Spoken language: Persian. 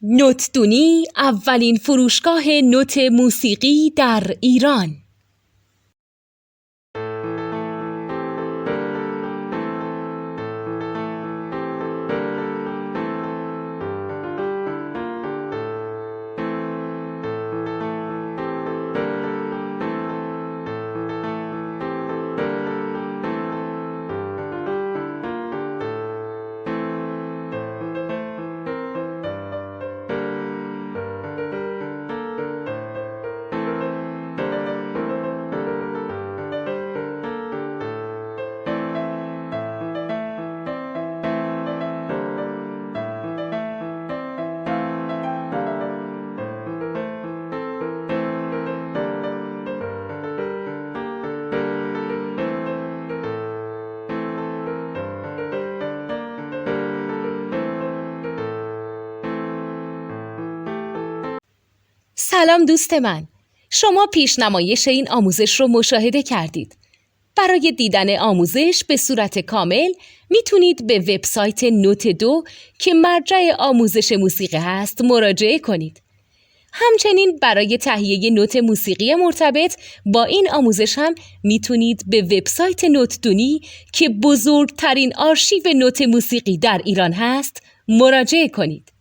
نوتدونی اولین فروشگاه نوت موسیقی در ایران. سلام دوست من، شما پیشنمایش این آموزش رو مشاهده کردید. برای دیدن آموزش به صورت کامل میتونید به وبسایت نوت2 که مرجع آموزش موسیقی هست مراجعه کنید. همچنین برای تهیه نوت موسیقی مرتبط با این آموزش هم میتونید به وبسایت نوتدونی که بزرگترین آرشیو نوت موسیقی در ایران هست مراجعه کنید.